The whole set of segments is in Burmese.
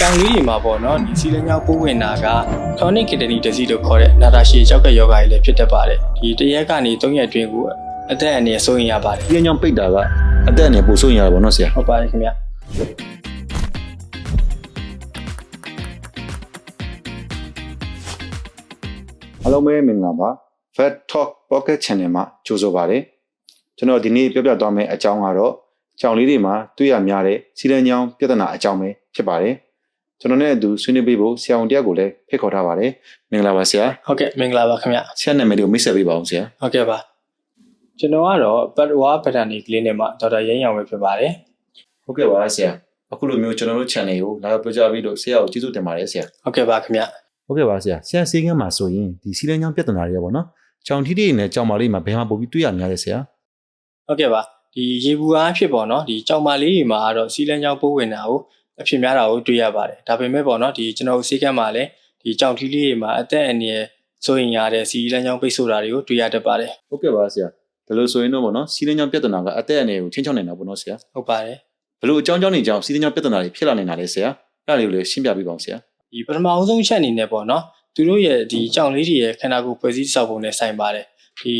ကြောင်လေးတွေမှာပေါ့နော်ဒီစီလညောင်းပိုးဝင်တာက chronic kidney disease လို့ခေါ်တဲ့နာတာရှည်ကြောက်ကယောဂါကြီးလည်းဖြစ်တတ်ပါတယ်ဒီတစ်ရက်ကနေ3ရက်အတွင်းကိုအသက်အန္တရာယ်စိုးရင်ရပါတယ် စီးလျောင်းပိတ်တာကအသက်အန္တရာယ်ပိုဆိုးရင်ရတာပေါ့နော်ဆရာ ဟုတ်ပါတယ်ခင်ဗျ အားလုံးပဲမင်္ဂလာပါ Vet Talk Pocket Channel မှာကြိုဆိုပါရစေကျွန်တော်ဒီနေ့ပြောပြသွားမယ့်အကြောင်းကတော့ကြောင်လေးတွေမှာတွေ့ရများတဲ့စီးလညောင်းပြဿနာအကြောင်းပဲဖြစ်ပါတယ်ကျွန်တော်နဲ့အတူဆွေးနွေးပေးဖို့ဆရာဝန်တယောက်ကိုလည်းဖိတ်ခေါ်ထားပါတယ်မင်္ဂလာပါဆရာ ဟုတ်ကဲ့မင်္ဂလာပါခင်ဗျ ဆရာနာမည်ကိုမိတ်ဆက်ပေးပါအောင်ဆရာ ဟုတ်ကဲ့ပါကျွန်တော်ကတော့ပတ်ဝါဗဒန်နီကလင်းနဲ့မှာဒေါက်တာရင်းရောင်ပဲဖြစ်ပါတယ် ဟုတ်ကဲ့ပါဆရာအခုလိုမျိုးကျွန်တော်တို့ channel ကိုလာပြောကြပြီးတော့ဆရာကိုကျေးဇူးတင်ပါတယ်ဆရာ ဟုတ်ကဲ့ပါခင်ဗျ ဟုတ်ကဲ့ပါဆရာဆေးကန်းမှာဆိုရင်ဒီစီးလညောင်းပြဿနာတွေပေါ့နော်ကြောင်ထီးတွေနဲ့ကြောင်မာလေးမှာဘယ်မှာပို့ပြီးတွေ့ရများလဲဆရာ ဟုတ်ကဲ့ပါဒီရေဘူးအားဖြစ်ပေါ့နော်ဒီကြောင်မာလေးတွေမှာကတော့စီလညောင်းပိုးဝင်တာကိုအဖြစ်များတာကိုတွေ့ရပါတယ်ဒါပေမဲ့ပေါ့နော်ဒီကျွန်တော်ဆေးကန်းမှာလည်းဒီကြောင်ထီးလေးတွေမှာအသက်အန္တရာယ်စိုးရင်ရတဲ့စီလညောင်းပိတ်ဆို့တာတွေကိုတွေ့ရတတ်ပါတယ် ဟုတ်ကဲ့ပါဆရာဒါလို့ဆိုရင်တော့ပေါ့နော်စီးလညောင်းပြဿနာကအသက်အန္တရာယ်ကိုချင်းချောင်းနေတာပေါ့နော်ဆရာ ဟုတ်ပါတယ် ဘလို့အကြောင်းတွေကြောင့်စီးလညောင်းပြဿနာတွေဖြစ်လာနေတာလဲဆရာအဲ့ဒါလေးကိုလည်းရှင်းပြပေးပါဦးဆရာ ဒီပထမအဆုံးချက်အနေနဲ့ပေါ့နော်သူတို့ရဲ့ဒီကြောင်လေးတွေရဲ့ခန္ဓာကိုယ်ဖွဲ့စည်းတည်ဆောက်ပုံနဲ့ဆိုင်ပါတယ်ဒီ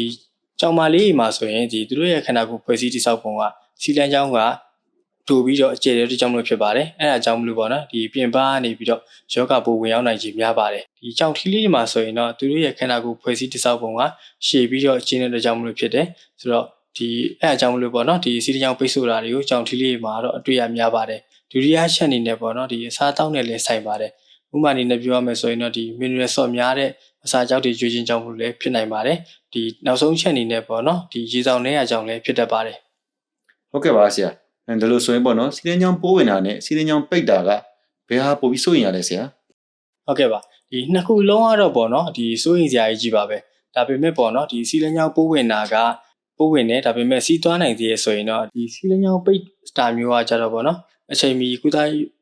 ကြောင်မာလေးတွေမှာဆိုရင်ဒီသူတို့ရဲ့ခန္ဓာကိုယ်ဖွဲ့စည်းတည်ဆောက်ပုံကစီလန်ကြောင်းကတူပြီးတော့အခြေတဲ့ကြောင့်မလို့ဖြစ်ပါတယ်အဲ့ဒါကြောင့်မလို့ပေါ့နော်ဒီပြင်ပကနေပြီးတော့ယောဂပိုးဝင်ရောက်နိုင်ခြင်းများပါတယ်ဒီကြောင်ထီးလေးတွေမှာဆိုရင်တော့သူတို့ရဲ့ခန္ဓာကိုယ်ဖွဲ့စည်းတည်ဆောက်ပုံကရှည်ပြီးတော့အခြေတဲ့ကြောင့်မလို့ဖြစ်တယ်ဆိုတော့ဒီအဲ့ဒါကြောင့်မလို့ပေါ့နော်ဒီစီလန်ကြောင်းပိတ်ဆို့တာတွေကိုကြောင်ထီးလေးတွေမှာတော့အတွေ့ရများပါတယ်ဒုတိယချက်အနေနဲ့ပေါ့နော်ဒီအစားတောက်နဲ့လည်းဆိုင်ပါတယ်ဥပမာအနေနဲ့ပြောရမယ်ဆိုရင်တော့ဒီ mineral salt များတဲ့အစာကြောက်တွေကျွေးခြင်းကြောင့်မို့လည်းဖြစ်နိုင်ပါတယ်ဒီနောက်ဆုံးချက်အနေနဲ့ပေါ့နော်ဒီရေဆောင်နေရကြောင့်လည်းဖြစ်တတ်ပါတယ် ဟုတ်ကဲ့ပါဆရာဒါလို့ဆိုရင်ပေါ့နော်စီးလညောင်းပိုးဝင်တာနဲ့စီးလညောင်းပိတ်တာကဘယ်ဟာပိုပြီးစိုးရင်ရလဲဆရာ ဟုတ်ကဲ့ပါဒီနှစ်ခုလုံးကတော့ပေါ့နော်ဒီစိုးရင်စရာကြီးပါပဲဒါပေမဲ့ပေါ့နော်ဒီစီလညောင်းပိုးဝင်တာကပိုးဝင်တယ်ဒါပေမဲ့စီးသွားနိုင်သေးရဆိုရင်တော့ဒီစီလညောင်းပိတ်စတာမျိုးကကြတော့ပေါ့နော်အချိန်မီကုသ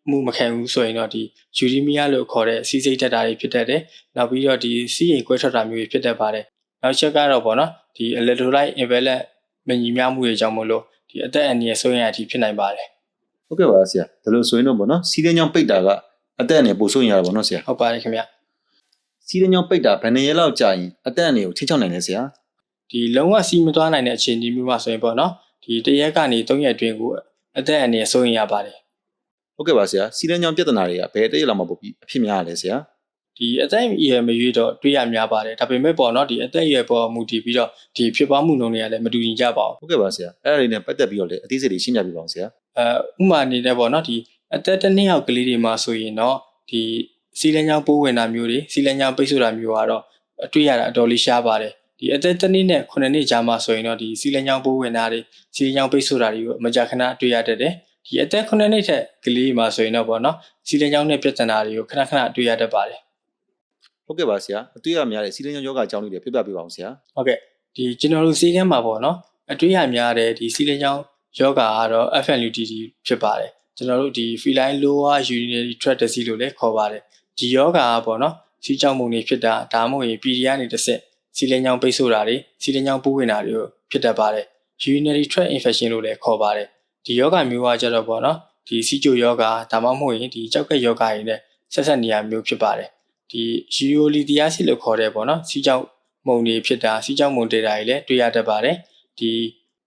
မှုမခံဘူးဆိုရင်တော့ဒီယူရီမီယာလို့ခေါ်တဲ့စီးစိတ်တက်တာတွေဖြစ်တတ်တယ်နောက်ပြီးတော့ဒီစီးရင်ကွဲထွက်တာမျိုးတွေဖြစ်တတ်ပါတယ်နောက်ချက်ကတော့ပေါ့နော်ဒီ electrolyte imbalance မညီမျှမှုတွေကြောင့်မို့လို့ဒီအသက်အန္တရာယ်စိုးရိမ်ရခြင်းဖြစ်နိုင်ပါတယ် ဟုတ်ကဲ့ပါဆရာဒါလို့ဆိုရင်တော့ပေါ့နော်စီးလညောင်းပိတ်တာကအသက်အန္တရာယ်ပိုစိုးရင်ရတာပေါ့နော်ဆရာ ဟုတ်ပါတယ်ခင်ဗျ စီးလညောင်းပိတ်တာဘယ်နှစ်ရက်လောက်ကြာရင်အသက်အန္တရာယ်ကိုချင်းချောင်းနိုင်လဲဆရာ ဒီလုံးဝစီးမသွားနိုင်တဲ့အခြေအနေမျိုးမှာဆိုရင်ပေါ့နော်ဒီတစ်ရက်ကနေ3ရက်အတွင်းကိုအသက်အန္တရာယ်စိုးရိမ်ရပါတယ် ဟုတ်ကဲ့ပါဆရာစီးလညောင်းပြဿနာတွေကဘယ်တစ်ရက်လောက်မှပိုပြီးအဖြစ်များရလဲဆရာ ဒီအသက်အရွယ်မရွေးတော့တွေးရများပါတယ်ဒါပေမဲ့ပေါ့နော်ဒီအသက်အရွယ်ပေါ်မူတည်ပြီးတော့ဒီဖြစ်ပွားမှုနှုန်းတွေကလည်းမတူညီကြပါဘူး ဟုတ်ကဲ့ပါဆရာအဲ့ဒါလေးနဲ့ပတ်သက်ပြီးတော့လည်းအသေးစိတ်လေးရှင်းပြပေးပါအောင်ဆရာ ဥပမာအနေနဲ့ပေါ့နော်ဒီအသက်တစ်နှစ်ယောက်ကလေးတွေမှာဆိုရင်တော့ဒီစီလန်ချောင်းပိုးဝင်တာမျိုးတွေစီလန်ချောင်းပိတ်ဆို့တာမျိုးကတော့အတွေ့ရတာအတော်လေးရှားပါတယ်ဒီအသက်တစ်နှစ်နဲ့9နှစ်ကြာမှဆိုရင်တော့ဒီစီလန်ချောင်းပိုးဝင်တာတွေစီလန်ချောင်းပိတ်ဆို့တာတွေကိုမကြာခဏတွေ့ရတတ်တယ်ဒီအသက်9နှစ်ထက်ကလေးမှာဆိုရင်တော့ပေါ့နော်စီလန်ချောင်းနဲ့ပြဿနာတွေကိုခဏခဏတွေ့ရတတ်ပါတယ် ဟုတ်ကဲ့ပါဆရာအတွေ့အများတဲ့စီးလညောင်းယောဂအကြောင်းလေးတွေပြပြပေးပါအောင်ဆရာ ဟုတ်ကဲ့ဒီကျွန်တော်တို့စေကမ်းမှာပေါ့နော်အတွေ့အများတဲ့ဒီစီလန်ချောင်းယောဂါကတော့ FLUTD ဖြစ်ပါတယ်ကျွန်တော်တို့ဒီ feline lower urinary tract disease လို့လည်းခေါ်ပါတယ်ဒီယောဂါကပေါ့နော်စီးကြောင်မှုတွေဖြစ်တာဒါမှမဟုတ်ရင် PD ကနေတစ်ဆင့်စီလန်ချောင်းပိတ်ဆို့တာတွေစီလန်ချောင်းပိုးဝင်တာတွေကိုဖြစ်တတ်ပါတယ် urinary tract infection လို့လည်းခေါ်ပါတယ်ဒီယောဂါမျိုးကကြတော့ပေါ့နော်ဒီစီးကျိုယောဂါဒါမှမဟုတ်ရင်ဒီကြောက်ကက်ယောဂါတွေနဲ့ဆက်ဆက်နေရမျိုးဖြစ်ပါတယ်ဒီ ureolytiasis လို့ခေါ်တဲ့ပေါ့နော်စီးကြောင်မုံတွေဖြစ်တာစီးကြောင်မုံတေတာတွေလည်းတွေ့ရတတ်ပါတယ်ဒီ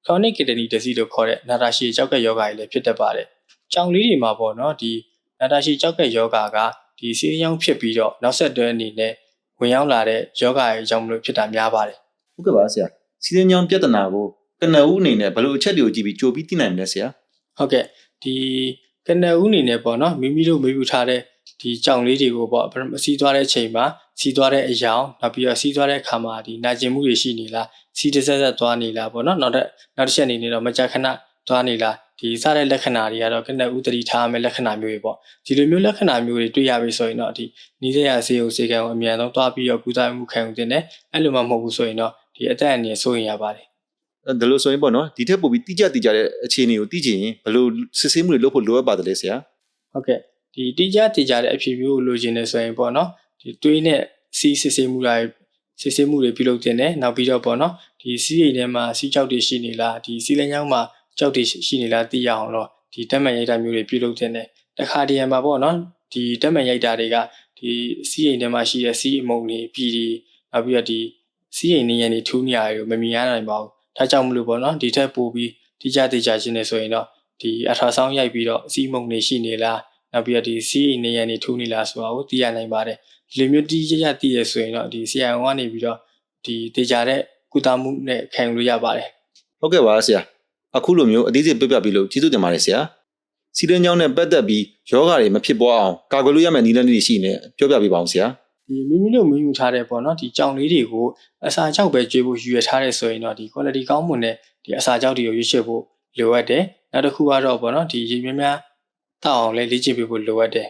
chronic kidney disease လို့ခေါ်တဲ့နာတာရှည်ကြောက်ကက်ယောဂါတွေလည်းဖြစ်တတ်ပါတယ်ကြောင်လေးတွေမှာပေါ့နော်ဒီနာတာရှည်ကြောက်ကက်ယောဂါကဒီစီးကြောင်ဖြစ်ပြီးတော့နောက်ဆက်တွဲအနေနဲ့ဝင်ရောက်လာတဲ့ယောဂါတွေကြောင့်မလို့ဖြစ်တာများပါတယ် ဟုတ်ကဲ့ပါဆရာစီးလညောင်းပြဿနာကိုကနဦးအနေနဲ့ဘယ်လိုအချက်တွေကိုကြည့်ပြီးကြိုပြီးသိနိုင်မလဲဆရာ ဟုတ်ကဲ့ဒီကနဦးအနေနဲ့ပေါ့နော်မိမိတို့မေးပြထားတဲ့ဒီကြောင်လေးတွေကိုပေါ့စီးသွားတဲ့အချိန်မှာစီးသွားတဲ့အယောင်နောက်ပြီးတော့စီးသွားတဲ့အခါမှာဒီနာကျင်မှုတွေရှိနေလားစီးတစ်ဆက်ဆက်သွားနေလားပေါ့နော်နောက်တစ်ချက်အနေနဲ့တော့မကြာခဏသွားနေလားဒီစတဲ့လက္ခဏာတွေကတော့ကနဦးသတိထားမယ့်လက္ခဏာမျိုးတွေပေါ့ဒီလိုမျိုးလက္ခဏာမျိုးတွေတွေ့ရပြီဆိုရင်တော့ဒီနီးစပ်ရာဆေးရုံဆေးကံကိုအမြန်ဆုံးသွားပြီးတော့ကုသမှုခံယူတင်တယ်အဲ့လိုမှမဟုတ်ဘူးဆိုရင်တော့ဒီအသက်အန္တရာယ်စိုးရိမ်ရပါတယ် ဒါလို့ဆိုရင်ပေါ့နော်ဒီထက်ပိုပြီးတိကျတဲ့အခြေအနေကိုသိချင်ရင်ဘယ်လိုစစ်ဆေးမှုတွေလုပ်ဖို့လိုအပ်ပါတယ်လဲဆရာ ဟုတ်ကဲ့ဒီတိကျတဲ့အဖြစ်မျိုးကိုလိုချင်နေဆိုရင်ပေါ့နော်ဒီတွေးနဲ့စီးစစ်ဆေးမှုတွေပြုလုပ်တင်တယ်နောက်ပြီးတော့ပေါ့နော်ဒီစီးရိမ်ထဲမှာစီးကြောက်တွေရှိနေလားဒီစီးလမ်းကြောင်းမှာကြောက်တွေရှိနေလားသိရအောင်တော့ဒီတက်မှန်ရိုက်တာမျိုးတွေပြုလုပ်တင်တယ်တခါတည်းမှာပေါ့နော် ဒီတက်မှန်ရိုက်တာတွေကဒီစီးအိမ်ထဲမှာရှိတဲ့စီးအမုံတွေပြည်ဒီနောက်ပြီးတော့ဒီစီးအိမ်နေရနေထူးနေရတယ်မမြင်ရနိုင်ပါဘူးဒါကြောင့်မလို့ပေါ့နော်ဒီထက်ပိုပြီးတိကျသေးချာခြင်းနေဆိုရင်တော့ဒီအထာဆောင်ရိုက်ပြီးတော့စီးမုံတွေရှိနေလားနောက်ပြီးတော့ဒီစီးအိမ်နေရနေထူးနေလားဆိုတာကိုသိရနိုင်ပါတယ်ဒီလိုမျိုးတိကျကျသိရဆိုရင်တော့ဒီ CIO ကနေပြီးတော့ဒီတေချာတဲ့ကုသမှုနဲ့ခံယူလို့ရပါတယ် ဟုတ်ကဲ့ပါဆရာအခုလိုမျိုးအသေးစိတ်ပြပြပြီးလို့ကျေးဇူးတင်ပါတယ်ဆရာစီးလင်းကြောင်းနဲ့ပတ်သက်ပြီးယောဂတွေမဖြစ်ပွားအောင်ကာကွယ်လို့ရမယ့်နည်းလမ်းတွေရှိနေပြောပြပေးပါအောင်ဆရာဒီမိမိတို့မယူထားတဲ့ပေါ့နော်ဒီကြောင်လေးတွေကိုအစာကြောက်ပဲကျွေးဖို့ယူရထားတဲ့ဆိုရင်တော့ဒီ quality ကောင်းမွန်တဲ့ဒီအစာကြောက်တွေကိုရွေးချယ်ဖို့လိုအပ်တယ်နောက်တစ်ခုကတော့ပေါ့နော်ဒီရေမြများတောက်အောင်လဲလေ့ကျင့်ပေးဖို့လိုအပ်တယ်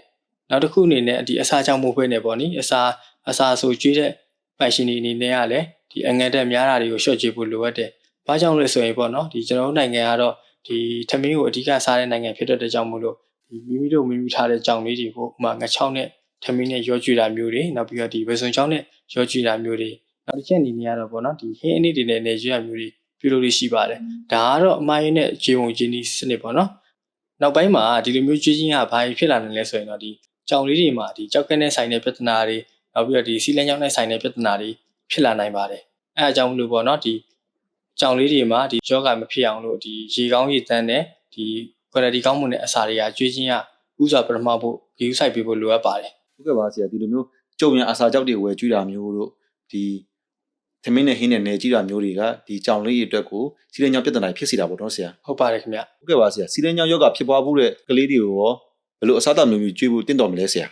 နောက်တစ်ခုအနေနဲ့ဒီအစာကြောက်မှုပဲနဲ့ပေါ့နိအစာဆိုကျွေးတဲ့ပိုင်ရှင်တွေအနေနဲ့ကလည်းဒီအငတ်တက်များတာတွေကိုရှော့ကျွေးဖို့လိုအပ်တယ်ဘာကြောင့်လဲဆိုရင်ပေါ့နော်ဒီကျွန်တော်တို့နိုင်ငံကတော့ဒီထမင်းကိုအဓိကစားတဲ့နိုင်ငံဖြစ်တဲ့ကြောင့်မို့လို့ဒီမိမိတို့ထားတဲ့ကြောင်လေးတွေကိုဥမာငချောင်းနဲ့ထမင်းနဲ့ရောကျွေးတာမျိုးတွေနောက်ပြီးတော့ဒီဝေစုံချောင်းနဲ့ရောကျွေးတာမျိုးတွေနောက်တစ်ချက်အနေနဲ့ကတော့ပေါ့နော်ဒီဟင်းအနည်းတွေနဲ့နေကျွေးရမျိုးတွေပြုလုပ်လို့ရှိပါတယ်ဒါကတော့အမိုင်းနဲ့ခြေဝုံချင်းဒီစနစ်ပေါ့နော်နောက်ပိုင်းမှာဒီလိုမျိုးကျွေးခြင်းကဘာဖြစ်လာနိုင်လဲဆိုရင်တော့ဒီကြောင်လေးတွေမှာဒီကြောက်ကနဲ့ဆိုင်တဲ့ပြဿနာတွေနောက်ပြီးတော့ဒီစီလန်းကြောင်းနဲ့ဆိုင်တဲ့ပြဿနာတွေဖြစ်လာနိုင်ပါတယ်အဲအကြောင်းမလို့ပေါ့နော်ဒီကြောင်လေးတွေမှာဒီယောဂမဖြစ်အောင်လို့ဒီရေကောင်းရေတန်းနဲ့ဒီ quality ကောင်းမွန်တဲ့အစာတွေကကျွေးခြင်းကဥစွာပထမဖို့ဂရုစိုက်ပေးဖို့လိုအပ်ပါတယ်ဟုတ်ကဲ့ပါဆရာဒီလိုမျိုးကြုံရအစာကြောက်တွေဝယ်ကျွေးတာမျိုးတို့ဒီသမင်းနဲ့ဟင်းနဲ့နေကြည့်တာမျိုးတွေကဒီကြောင်လေးတွေအတွက်ကိုစီးလင်းကြောင်းပြဿနာဖြစ်စေတာပေါ့နော်ဆရာဟုတ်ပါတယ်ခင်ဗျဟုတ်ကဲ့ပါဆရာစီးလင်းကြောင်းယောဂဖြစ်ပွားမှုတဲ့ကလေးတွေကိုရောဘယ်လိုအစားအသောက်မျိုးကျွေးဖို့တင့်တော်မလဲဆရာ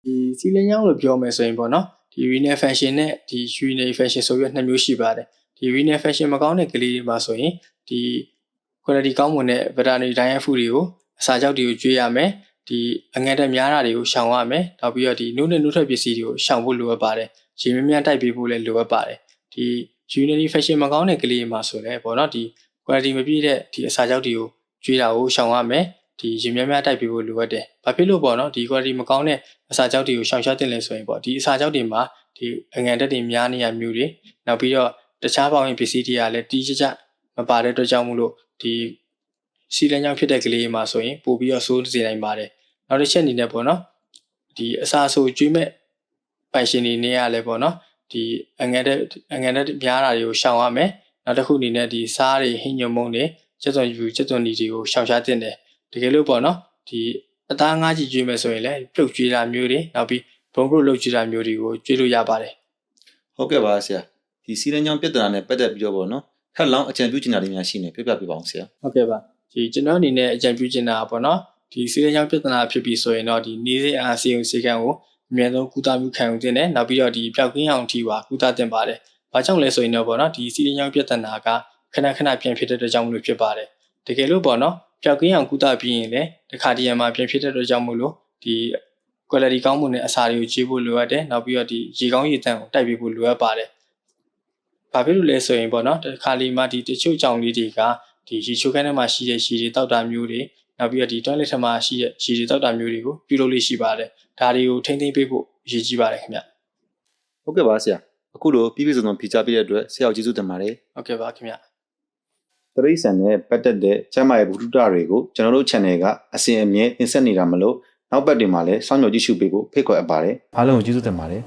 ဒီစီးလင်းကြောင်းလို့ပြောမယ်ဆိုရင်ပေါ့နော်ဒီ renal function နဲ့ဒီ urinary function ဆိုပြီးနှစ်မျိုးရှိပါတယ်ဒီ renal function မကောင်းတဲ့ကလေးတွေမှာဆိုရင်ဒီ quality ကောင်းမွန်တဲ့ veterinary diet food တွေကိုအစာကြောက်တွေကိုကျွေးရမယ်ဒီအငတ်တက်များတာတွေကိုရှောင်ရမယ်နောက်ပြီးတော့ဒီနှုတ်နဲ့နှုတ်ထွက်ပစ္စည်းတွေကိုရှောင်ဖို့လိုအပ်ပါတယ်ရေမြများတိုက်ပေးဖို့လည်းလိုအပ်ပါတယ်ဒီ urinary function မကောင်းတဲ့ကလေးတွေမှာဆိုလည်းပေါ့နော်ဒီ quality မပြည့်တဲ့ဒီအစာကြောက်တွေကိုကျွေးတာကိုရှောင်ရမယ်ဒီရေမြများတိုက်ပေးဖို့လိုအပ်တယ်ဘာဖြစ်လို့ပေါ့နော်ဒီ quality မကောင်းတဲ့အစာကြောက်တွေကိုရှောင်ရှားတင်လဲဆိုရင်ပေါ့ဒီအစာကြောက်တွေမှာဒီအငတ်တက်တွေများနေရမျိုးတွေနောက်ပြီးတော့တခြားပေါင်းရင်ပစ္စည်းတွေကလည်းတီးကြမပါတဲ့အတွက်ကြောင့်မို့လို့ဒီစီလန်းကြောင့်ဖြစ်တဲ့ကလေးမှာဆိုရင်ပို့ပြီးတော့ဆိုးစေနိုင်ပါတယ်နောက်တစ်ချက်အနေနဲ့ပေါ့နော်ဒီအစာဆိုကျွေးမဲ့ပိုင်ရှင်တွေနေရလဲပေါ့နော်ဒီအငတ်တက်များတာတွေကိုရှောင်ရမယ်နောက်တစ်ခုအနေနဲ့ဒီစားတွေဟင်းညွန့်မုံတွေကျက်သွန်ယူကျက်သွန်ဒီတွေကိုရှောင်ရှားတင်တယ်တကယ်လို့ပေါ့နော်ဒီအသားငါးကြီးကျွေးမယ်ဆိုရင်လည်းပြုတ်ကျွေးတာမျိုးတွေနောက်ပြီးဘုံကလုတ်ကျွေးတာမျိုးတွေကိုကျွေးလို့ရပါတယ်ဟုတ်ကဲ့ပါဆရာဒီစီလန်းကြောင်းပြဿနာနဲ့ပတ်သက်ပြီးတော့ပေါ့နော်ထပ်လောင်းအကြံပြုချင်တာတွေများရှိနေပြပြပေးပါအောင်ဆရာဟုတ်ကဲ့ပါဒီကျွန်တော်အနေနဲ့အကြံပြုချင်တာပေါ့နော်ဒီစီလန်းကြောင်းပြဿနာဖြစ်ပြီးဆိုရင်တော့ဒီနေစေအားစီယုံစေကံကိုအများဆုံးကုသမှုခံယူတင်တယ်နောက်ပြီးတော့ဒီပျောက်ကင်းအောင်ထိပါကုသတင်ပါတယ်ဘာကြောင့်လဲဆိုရင်တော့ပေါ့နော်ဒီစီလန်းကြောင်းပြဿနာကခဏပြန်ဖြစ်တဲ့အတွက်ကြောင့်မလို့ဖြစ်ပါတယ်တကယ်လို့ပေါ့နော်ပျောက်ကင်းအောင်ကုသပြီးရင်လည်းတခါတည်းမှာပြန်ဖြစ်တဲ့အတွက်ကြောင့်မလို့ဒီ quality ကောင်းမွန်တဲ့အစာတွေကိုကျွေးဖို့လိုအပ်တယ်နောက်ပြီးတော့ဒီရေကောင်းရေတန့်ကိုတိုက်ပေးဖို့လိုအပ်ပါတယ်ဘာဖြစ်လို့လဲဆိုရင်ပေါ့နော်တခါလီမှာဒီတချို့ကြောင်လေးတွေကဒီရေချိုးခန်းထဲမှာရှိတဲ့ရေတွေတောက်တာမျိုးတွေနောက်ပြီးတော့ဒီ toilet ထဲမှာရှိတဲ့ရေတွေတောက်တာမျိုးတွေကိုပြုလုပ်လို့ရှိပါတယ်ဒါတွေကိုထိန်းသိမ်းပေးဖို့အရေးကြီးပါတယ်ခင်ဗျဟုတ်ကဲ့ပါဆရာအခုလိုပြည့်စုံဖြေချပေးတဲ့အတွက်ဆရာကိုကျေးဇူးတင်ပါတယ်ဟုတ်ကဲ့ပါခင်ဗျတရိษံနဲ့ပတ်သက်တဲ့ကျန်းမာရေးဗဟုသုတတွေကိုကျွန်တော်တို့ channel ကအစဉ်အမြဲတင်ဆက်နေတာမလို့နောက်ပတ်တွေမှာလည်းစောင့်မျှော်ကြည့်ရှုပေးဖို့ဖိတ်ခေါ်အပ်ပါတယ်အားလုံးကိုကျေးဇူးတင်ပါတယ်